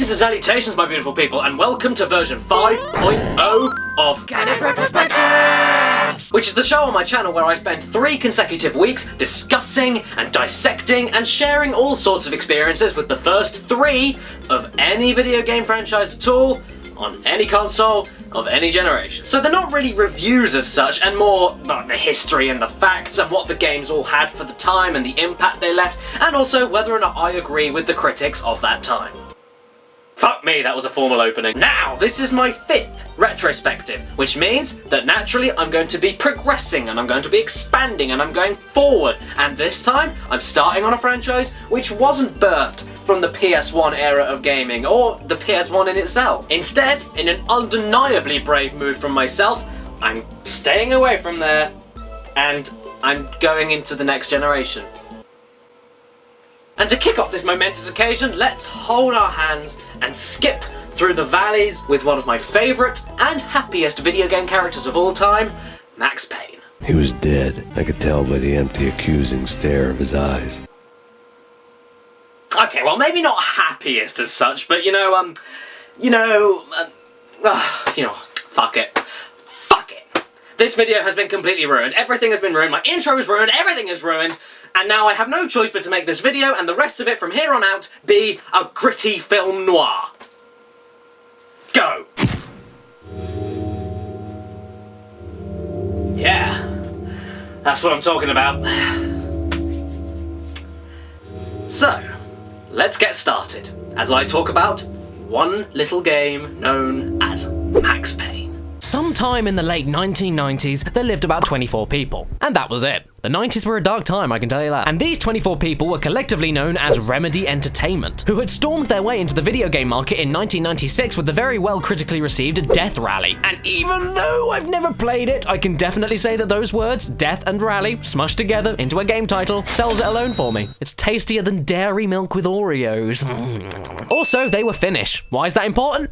Greetings and salutations, my beautiful people, and welcome to version 5.0 of Caddy's Retrospectives! Which is the show on my channel where I spend 3 consecutive weeks discussing and dissecting and sharing all sorts of experiences with the first 3 of any video game franchise at all, on any console, of any generation. So they're not really reviews as such, and more about the history and the facts and what the games all had for the time and the impact they left, and also whether or not I agree with the critics of that time. Fuck me, that was a formal opening. Now, this is my 5th retrospective, which means that naturally I'm going to be progressing and I'm going to be expanding and I'm going forward. And this time, I'm starting on a franchise which wasn't birthed from the PS1 era of gaming or the PS1 in itself. Instead, in an undeniably brave move from myself, I'm staying away from there and I'm going into the next generation. And to kick off this momentous occasion, let's hold our hands and skip through the valleys with one of my favourite and happiest video game characters of all time, Max Payne. He was dead. I could tell by the empty, accusing stare of his eyes. Okay, well, maybe not happiest as such, but fuck it. Fuck it. This video has been completely ruined. Everything has been ruined. My intro is ruined. Everything is ruined. And now I have no choice but to make this video and the rest of it from here on out be a gritty film noir. Go! Yeah, that's what I'm talking about. So, let's get started as I talk about one little game known as Max Payne. Sometime in the late 1990s, there lived about 24 people. And that was it. The 90s were a dark time, I can tell you that. And these 24 people were collectively known as Remedy Entertainment, who had stormed their way into the video game market in 1996 with the very well critically received Death Rally. And even though I've never played it, I can definitely say that those words, Death and Rally, smushed together into a game title, sells it alone for me. It's tastier than dairy milk with Oreos. Also, they were Finnish. Why is that important?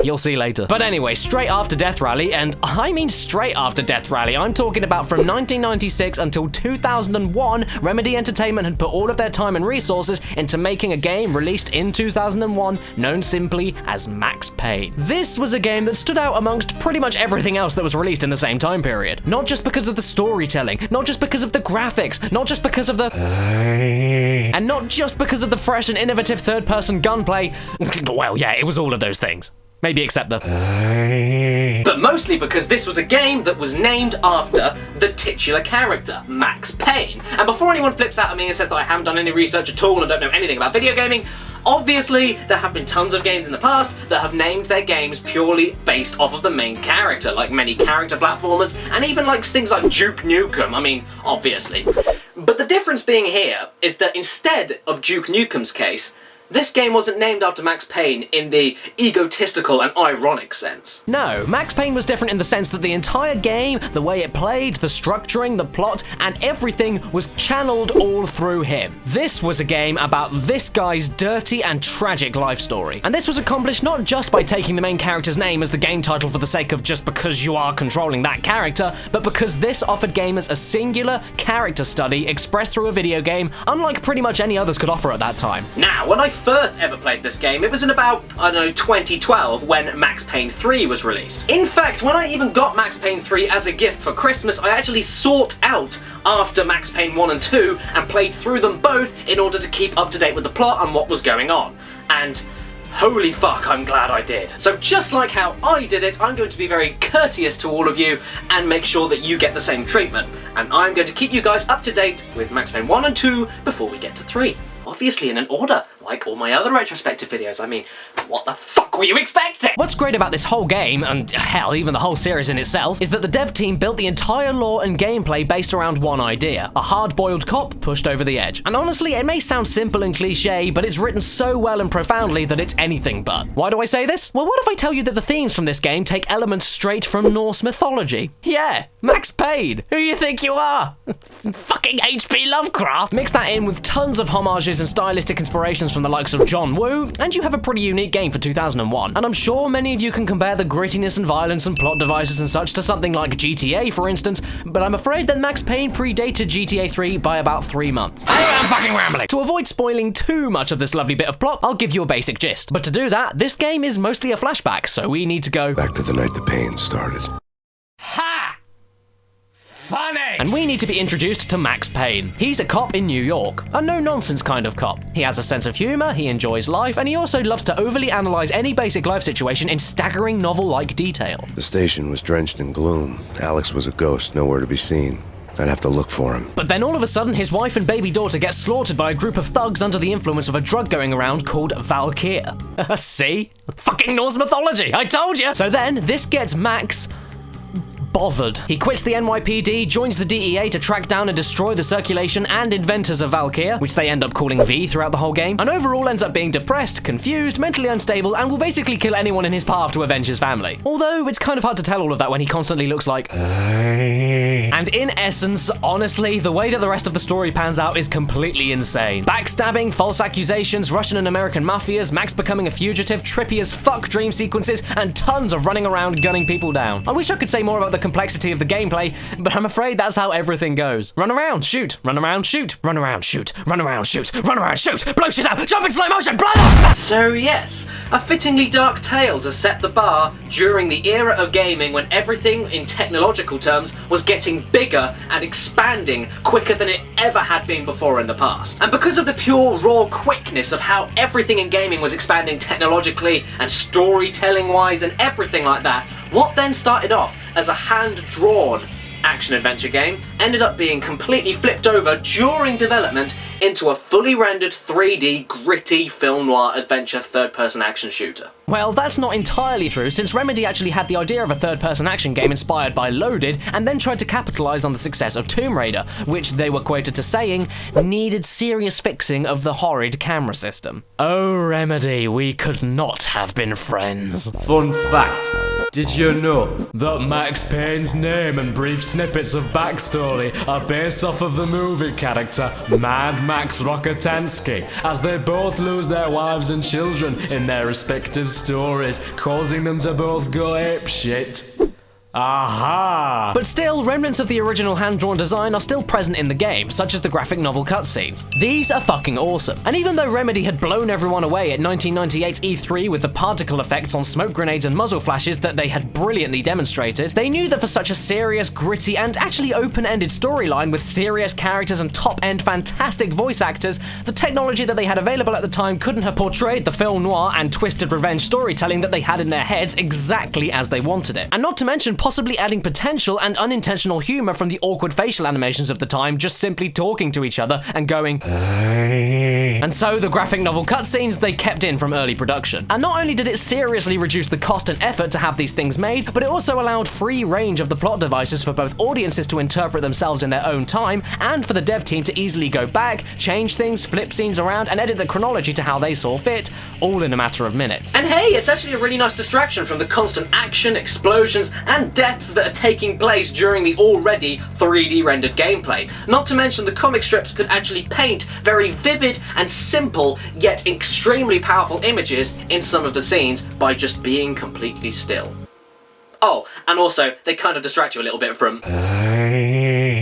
You'll see later. But anyway, straight after Death Rally, and I mean straight after Death Rally, I'm talking about from 1996 until 2001, Remedy Entertainment had put all of their time and resources into making a game released in 2001 known simply as Max Payne. This was a game that stood out amongst pretty much everything else that was released in the same time period. Not just because of the storytelling, not just because of the graphics, not just because of the... and not just because of the fresh and innovative third-person gunplay. Well, yeah, it was all of those things. Maybe except the... But mostly because this was a game that was named after the titular character, Max Payne. And before anyone flips out at me and says that I haven't done any research at all and don't know anything about video gaming, obviously there have been tons of games in the past that have named their games purely based off of the main character, like many character platformers, and even like things like Duke Nukem, I mean, obviously. But the difference being here is that instead of Duke Nukem's case, this game wasn't named after Max Payne in the egotistical and ironic sense. No, Max Payne was different in the sense that the entire game, the way it played, the structuring, the plot, and everything was channeled all through him. This was a game about this guy's dirty and tragic life story. And this was accomplished not just by taking the main character's name as the game title for the sake of just because you are controlling that character, but because this offered gamers a singular character study expressed through a video game, unlike pretty much any others could offer at that time. Now, when I first ever played this game, it was in about, 2012 when Max Payne 3 was released. In fact, when I even got Max Payne 3 as a gift for Christmas, I actually sought out after Max Payne 1 and 2 and played through them both in order to keep up to date with the plot and what was going on. And holy fuck, I'm glad I did. So just like how I did it, I'm going to be very courteous to all of you and make sure that you get the same treatment. And I'm going to keep you guys up to date with Max Payne 1 and 2 before we get to 3. Obviously in an order, like all my other retrospective videos. I mean, what the fuck were you expecting? What's great about this whole game, and hell, even the whole series in itself, is that the dev team built the entire lore and gameplay based around one idea: a hard-boiled cop pushed over the edge. And honestly, it may sound simple and cliche, but it's written so well and profoundly that it's anything but. Why do I say this? Well, what if I tell you that the themes from this game take elements straight from Norse mythology? Yeah, Max Payne. Who do you think you are? Fucking H.P. Lovecraft. Mix that in with tons of homages and stylistic inspirations from the likes of John Woo, and you have a pretty unique game for 2001. 2001, and I'm sure many of you can compare the grittiness and violence and plot devices and such to something like GTA, for instance, but I'm afraid that Max Payne predated GTA 3 by about 3 months. I'm fucking rambling! To avoid spoiling too much of this lovely bit of plot, I'll give you a basic gist. But to do that, this game is mostly a flashback, so we need to go Back to the night the pain started. Ha! Funny! And we need to be introduced to Max Payne. He's a cop in New York, a no-nonsense kind of cop. He has a sense of humor, he enjoys life, and he also loves to overly analyze any basic life situation in staggering novel-like detail. The station was drenched in gloom. Alex was a ghost, nowhere to be seen. I'd have to look for him. But then all of a sudden, his wife and baby daughter get slaughtered by a group of thugs under the influence of a drug going around called Valkyr. See? Fucking Norse mythology, I told you! So then, this gets Max bothered. He quits the NYPD, joins the DEA to track down and destroy the circulation and inventors of Valkyr, which they end up calling V throughout the whole game, and overall ends up being depressed, confused, mentally unstable, and will basically kill anyone in his path to avenge his family. Although, it's kind of hard to tell all of that when he constantly looks like... And in essence, honestly, the way that the rest of the story pans out is completely insane. Backstabbing, false accusations, Russian and American mafias, Max becoming a fugitive, trippy as fuck dream sequences, and tons of running around gunning people down. I wish I could say more about the complexity of the gameplay, but I'm afraid that's how everything goes. Run around, shoot, run around, shoot, run around, shoot, run around, shoot, run around, shoot, blow shit out, jump in slow motion, blow off! So yes, a fittingly dark tale to set the bar during the era of gaming when everything in technological terms was getting bigger and expanding quicker than it ever had been before in the past. And because of the pure raw quickness of how everything in gaming was expanding technologically and storytelling wise and everything like that, what then started off as a hand-drawn action-adventure game ended up being completely flipped over during development into a fully rendered 3D gritty film noir adventure third-person action shooter. Well, that's not entirely true, since Remedy actually had the idea of a third-person action game inspired by Loaded, and then tried to capitalize on the success of Tomb Raider, which they were quoted to saying needed serious fixing of the horrid camera system. Oh, Remedy, we could not have been friends. Fun fact, did you know that Max Payne's name and brief snippets of backstory are based off of the movie character Mad Max Rockatansky, as they both lose their wives and children in their respective stories, causing them to both go apeshit. Aha! But still, remnants of the original hand-drawn design are still present in the game, such as the graphic novel cutscenes. These are fucking awesome. And even though Remedy had blown everyone away at 1998's E3 with the particle effects on smoke grenades and muzzle flashes that they had brilliantly demonstrated, they knew that for such a serious, gritty, and actually open-ended storyline with serious characters and top-end fantastic voice actors, the technology that they had available at the time couldn't have portrayed the film noir and twisted revenge storytelling that they had in their heads exactly as they wanted it. And not to mention possibly adding potential and unintentional humor from the awkward facial animations of the time, just simply talking to each other and going and so the graphic novel cutscenes they kept in from early production. And not only did it seriously reduce the cost and effort to have these things made, but it also allowed free range of the plot devices for both audiences to interpret themselves in their own time, and for the dev team to easily go back, change things, flip scenes around, and edit the chronology to how they saw fit, all in a matter of minutes. And hey, it's actually a really nice distraction from the constant action, explosions, and deaths that are taking place during the already 3D rendered gameplay. Not to mention the comic strips could actually paint very vivid and simple, yet extremely powerful images in some of the scenes by just being completely still. Oh, and also, they kind of distract you a little bit from...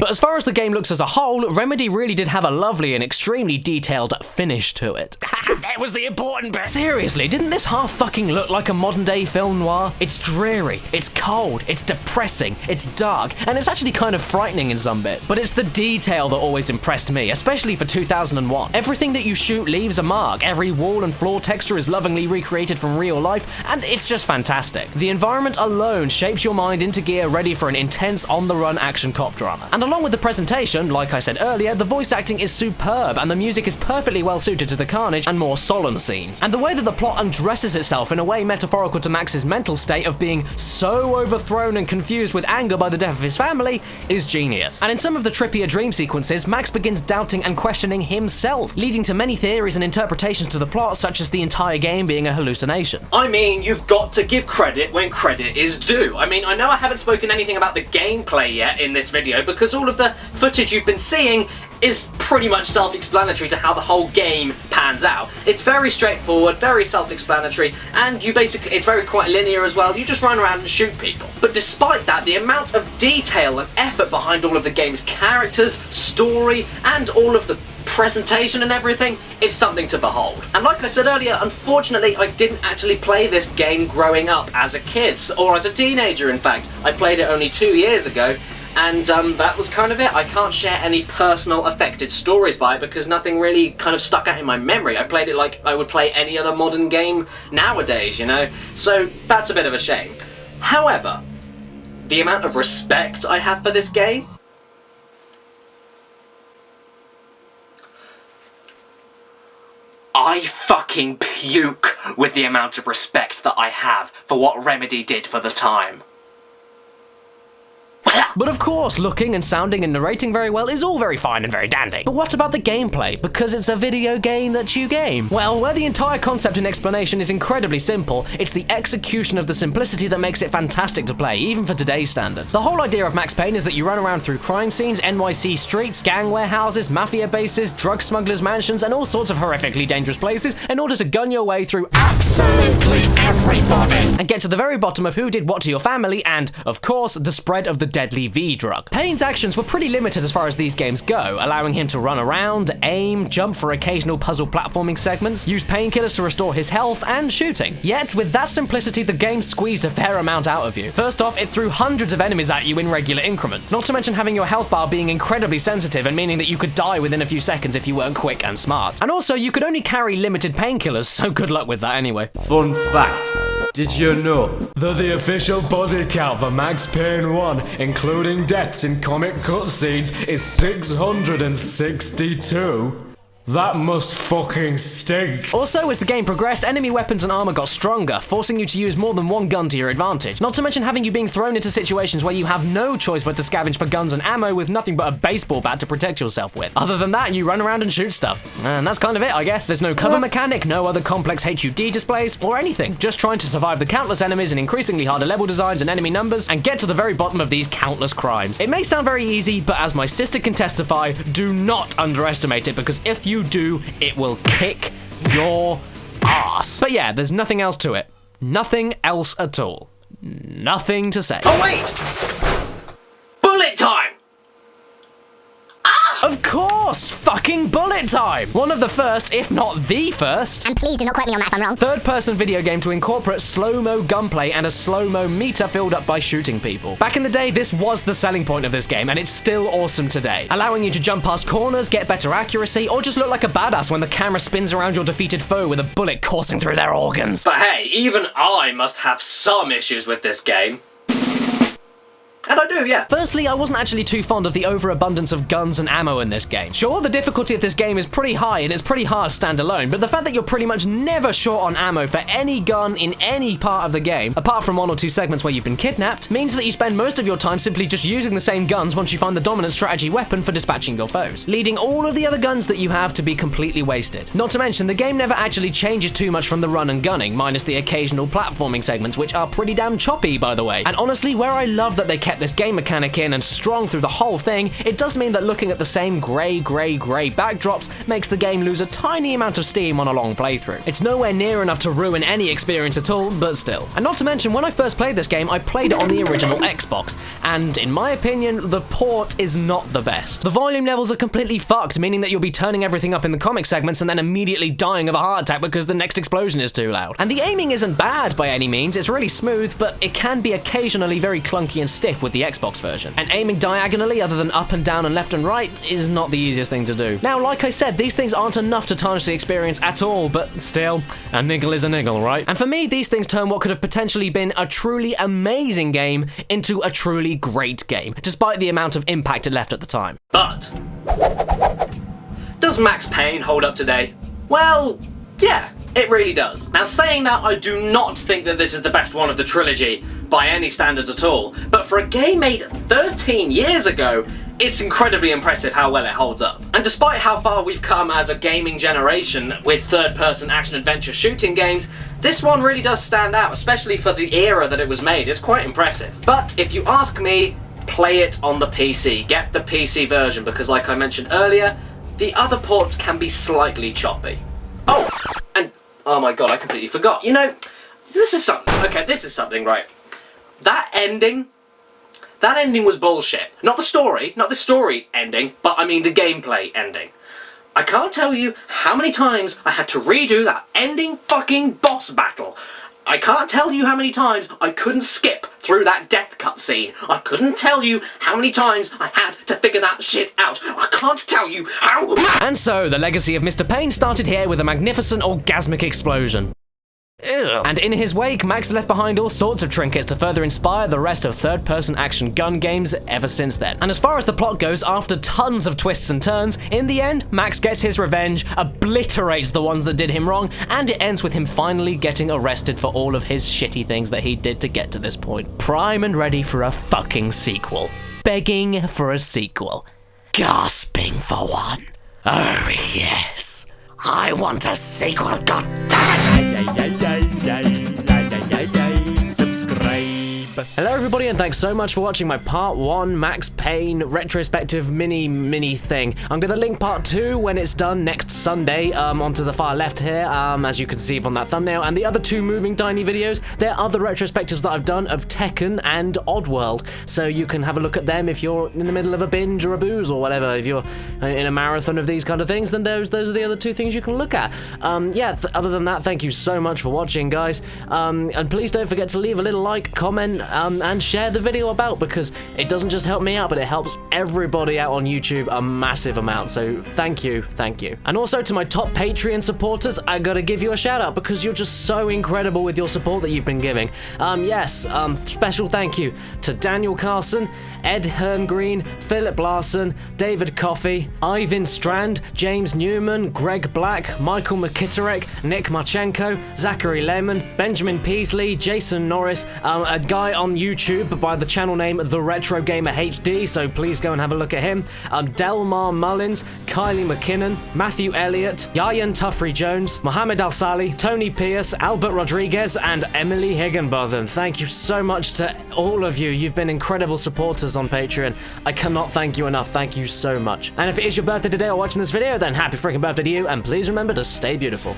But as far as the game looks as a whole, Remedy really did have a lovely and extremely detailed finish to it. That was the important bit. Seriously, didn't this half fucking look like a modern day film noir? It's dreary, it's cold, it's depressing, it's dark, and it's actually kind of frightening in some bits. But it's the detail that always impressed me, especially for 2001. Everything that you shoot leaves a mark, every wall and floor texture is lovingly recreated from real life, and it's just fantastic. The environment alone shapes your mind into gear ready for an intense on-the-run action cop drama. And along with the presentation, like I said earlier, the voice acting is superb and the music is perfectly well suited to the carnage and more solemn scenes. And the way that the plot undresses itself in a way metaphorical to Max's mental state of being so overthrown and confused with anger by the death of his family is genius. And in some of the trippier dream sequences, Max begins doubting and questioning himself, leading to many theories and interpretations to the plot, such as the entire game being a hallucination. I mean, you've got to give credit when credit is due. I mean, I know I haven't spoken anything about the gameplay yet in this video because all of the footage you've been seeing is pretty much self-explanatory to how the whole game pans out. It's very straightforward, very self-explanatory, and it's very quite linear as well. You just run around and shoot people. But despite that, the amount of detail and effort behind all of the game's characters, story, and all of the presentation and everything is something to behold. And like I said earlier, unfortunately I didn't actually play this game growing up as a kid, or as a teenager in fact. I played it only 2 years ago, and that was kind of it. I can't share any personal affected stories by it because nothing really kind of stuck out in my memory. I played it like I would play any other modern game nowadays, you know? So that's a bit of a shame. However, the amount of respect I have for this game, I fucking puke with the amount of respect that I have for what Remedy did for the time. But of course, looking and sounding and narrating very well is all very fine and very dandy. But what about the gameplay? Because it's a video game that you game. Well, where the entire concept and explanation is incredibly simple, it's the execution of the simplicity that makes it fantastic to play, even for today's standards. The whole idea of Max Payne is that you run around through crime scenes, NYC streets, gang warehouses, mafia bases, drug smugglers' mansions, and all sorts of horrifically dangerous places in order to gun your way through absolutely everybody and get to the very bottom of who did what to your family and, of course, the spread of the deadly V drug. Payne's actions were pretty limited as far as these games go, allowing him to run around, aim, jump for occasional puzzle platforming segments, use painkillers to restore his health, and shooting. Yet, with that simplicity, the game squeezed a fair amount out of you. First off, it threw hundreds of enemies at you in regular increments, not to mention having your health bar being incredibly sensitive and meaning that you could die within a few seconds if you weren't quick and smart. And also, you could only carry limited painkillers, so good luck with that anyway. Fun fact. Did you know that the official body count for Max Payne 1, including deaths in comic cutscenes, is 662? That must fucking stink. Also, as the game progressed, enemy weapons and armor got stronger, forcing you to use more than one gun to your advantage. Not to mention having you being thrown into situations where you have no choice but to scavenge for guns and ammo with nothing but a baseball bat to protect yourself with. Other than that, you run around and shoot stuff. And that's kind of it, I guess. There's no cover mechanic, no other complex HUD displays, or anything. Just trying to survive the countless enemies and increasingly harder level designs and enemy numbers, and get to the very bottom of these countless crimes. It may sound very easy, but as my sister can testify, do not underestimate it, because if you do, it will kick your ass. But yeah, there's nothing else to it. Nothing else at all. Nothing to say. Oh wait! Bullet time! Of course! Fucking bullet time! One of the first, if not the first, and please do not quote me on that if I'm wrong, third-person video game to incorporate slow-mo gunplay and a slow-mo meter filled up by shooting people. Back in the day, this was the selling point of this game, and it's still awesome today, allowing you to jump past corners, get better accuracy, or just look like a badass when the camera spins around your defeated foe with a bullet coursing through their organs. But hey, even I must have some issues with this game. And I do, yeah. Firstly, I wasn't actually too fond of the overabundance of guns and ammo in this game. Sure, the difficulty of this game is pretty high and it's pretty hard standalone, but the fact that you're pretty much never short on ammo for any gun in any part of the game, apart from one or two segments where you've been kidnapped, means that you spend most of your time simply just using the same guns once you find the dominant strategy weapon for dispatching your foes, leading all of the other guns that you have to be completely wasted. Not to mention, the game never actually changes too much from the run and gunning, minus the occasional platforming segments, which are pretty damn choppy, by the way. And honestly, where I love that they kept this game mechanic in and strong through the whole thing, it does mean that looking at the same grey backdrops makes the game lose a tiny amount of steam on a long playthrough. It's nowhere near enough to ruin any experience at all, but still. And not to mention, when I first played this game, I played it on the original Xbox, and in my opinion, the port is not the best. The volume levels are completely fucked, meaning that you'll be turning everything up in the comic segments and then immediately dying of a heart attack because the next explosion is too loud. And the aiming isn't bad by any means, it's really smooth, but it can be occasionally very clunky and stiff with the Xbox version. And aiming diagonally other than up and down and left and right is not the easiest thing to do. Now, like I said, these things aren't enough to tarnish the experience at all, but still, a niggle is a niggle, right? And for me, these things turn what could have potentially been a truly amazing game into a truly great game, despite the amount of impact it left at the time. But does Max Payne hold up today? Well, yeah. It really does. Now, saying that, I do not think that this is the best one of the trilogy by any standards at all, but for a game made 13 years ago, it's incredibly impressive how well it holds up. And despite how far we've come as a gaming generation with third-person action-adventure shooting games, this one really does stand out, especially for the era that it was made. It's quite impressive. But if you ask me, play it on the PC. Get the PC version, because like I mentioned earlier, the other ports can be slightly choppy. Oh, and oh my god, I completely forgot. You know, this is something. Okay, this is something, right? That ending was bullshit. Not the story ending, but I mean the gameplay ending. I can't tell you how many times I had to redo that ending fucking boss battle. I can't tell you how many times I couldn't skip through that death cutscene. I couldn't tell you how many times I had to figure that shit out. I can't tell you how. And so, the legacy of Mr. Payne started here with a magnificent orgasmic explosion. Ew. And in his wake, Max left behind all sorts of trinkets to further inspire the rest of third-person action gun games ever since then. And as far as the plot goes, after tons of twists and turns, in the end, Max gets his revenge, obliterates the ones that did him wrong, and it ends with him finally getting arrested for all of his shitty things that he did to get to this point. Prime and ready for a fucking sequel. Begging for a sequel. Gasping for one. Oh yes. I want a sequel, goddammit! Subscribe. Hello everybody, and thanks so much for watching my part 1 Max Payne retrospective mini thing. I'm gonna link part 2 when it's done next Sunday onto the far left here, as you can see from that thumbnail, and the other 2 moving tiny videos, they're other retrospectives that I've done of Tekken and Oddworld, so you can have a look at them if you're in the middle of a binge or a booze or whatever. If you're in a marathon of these kind of things, then those are the other 2 things you can look at. Other than that, thank you so much for watching, guys, and please don't forget to leave a little like, comment, and share the video about, because it doesn't just help me out, but it helps everybody out on YouTube a massive amount, so thank you. And also to my top Patreon supporters, I gotta give you a shout out, because you're just so incredible with your support that you've been giving. Special thank you to Daniel Carson, Ed Hearngreen, Philip Larson, David Coffey, Ivan Strand, James Newman, Greg Black, Michael McKitterick, Nick Marchenko, Zachary Lemon, Benjamin Peasley, Jason Norris, a guy on YouTube by the channel name The Retro Gamer HD, so please go and have a look at him, Delmar Mullins, Kylie McKinnon, Matthew Elliott, Yayan Tuffrey Jones, Mohammed Al-Sali, Tony Pierce, Albert Rodriguez, and Emily Higginbotham. Thank you so much to all of you. You've been incredible supporters on Patreon. I cannot thank you enough. Thank you so much. And if it is your birthday today or watching this video, then happy freaking birthday to you, and please remember to stay beautiful.